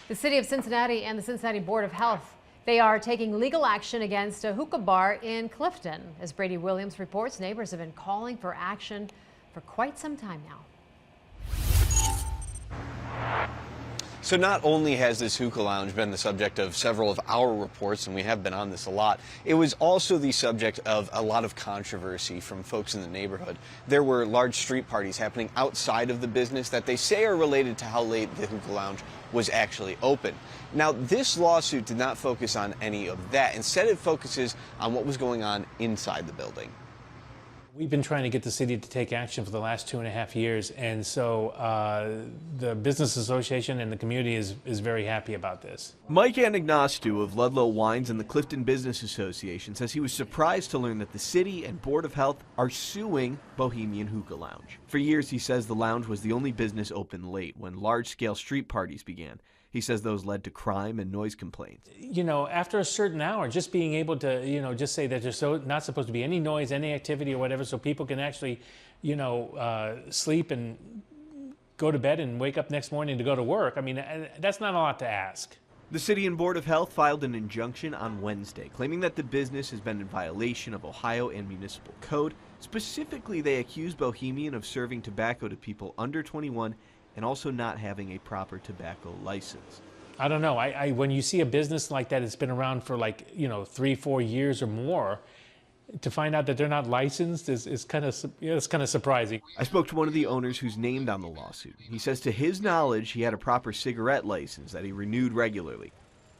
The city of Cincinnati and the Cincinnati Board of Health, they are taking legal action against a hookah bar in Clifton. As Brady Williams reports, neighbors have been calling for action for quite some time now. So not only has this hookah lounge been the subject of several of our reports, and we have been on this a lot, it was also the subject of a lot of controversy from folks in the neighborhood. There were large street parties happening outside of the business that they say are related to how late the hookah lounge was actually open. Now, this lawsuit did not focus on any of that. Instead, it focuses on what was going on inside the building. We've been trying to get the city to take action for the last 2.5 years, and so the Business Association and the community is very happy about this. Mike Anagnostou of Ludlow Wines and the Clifton Business Association says he was surprised to learn that the city and Board of Health are suing Bohemian Hookah Lounge. For years, he says the lounge was the only business open late when large-scale street parties began. He says those led to crime and noise complaints. You know, after a certain hour, just being able to, just say that there's not supposed to be any noise, any activity or whatever, so people can actually, sleep and go to bed and wake up next morning to go to work. I mean, that's not a lot to ask. The City and Board of Health filed an injunction on Wednesday, claiming that the business has been in violation of Ohio and municipal code. Specifically, they accuse Bohemian of serving tobacco to people under 21 and also not having a proper tobacco license. I don't know. When you see a business like that, it's been around for 3-4 years or more, to find out that they're not licensed is kind of surprising. I spoke to one of the owners who's named on the lawsuit. He says to his knowledge, he had a proper cigarette license that he renewed regularly.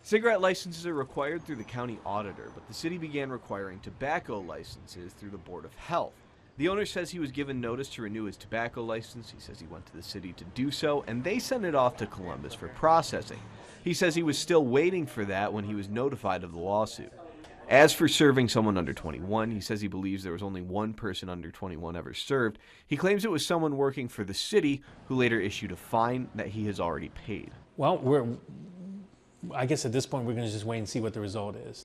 Cigarette licenses are required through the county auditor, but the city began requiring tobacco licenses through the Board of Health. The owner says he was given notice to renew his tobacco license. He says he went to the city to do so, and they sent it off to Columbus for processing. He says he was still waiting for that when he was notified of the lawsuit. As for serving someone under 21, he says he believes there was only one person under 21 ever served. He claims it was someone working for the city who later issued a fine that he has already paid. Well, I guess at this point we're going to just wait and see what the result is.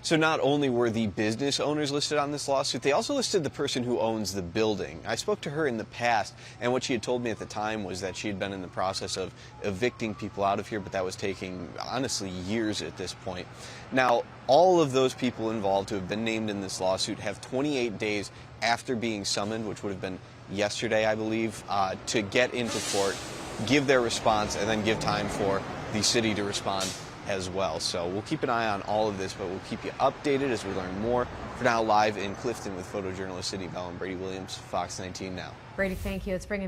So not only were the business owners listed on this lawsuit, they also listed the person who owns the building. I spoke to her in the past, and what she had told me at the time was that she had been in the process of evicting people out of here, but that was taking, honestly, years at this point. Now, all of those people involved who have been named in this lawsuit have 28 days after being summoned, which would have been yesterday, I believe, to get into court, give their response, and then give time for the city to respond as well. So we'll keep an eye on all of this, but we'll keep you updated as we learn more. For now, live in Clifton with photojournalist Sydney Bell and Brady Williams, Fox 19 Now. Brady, thank you. It's bringing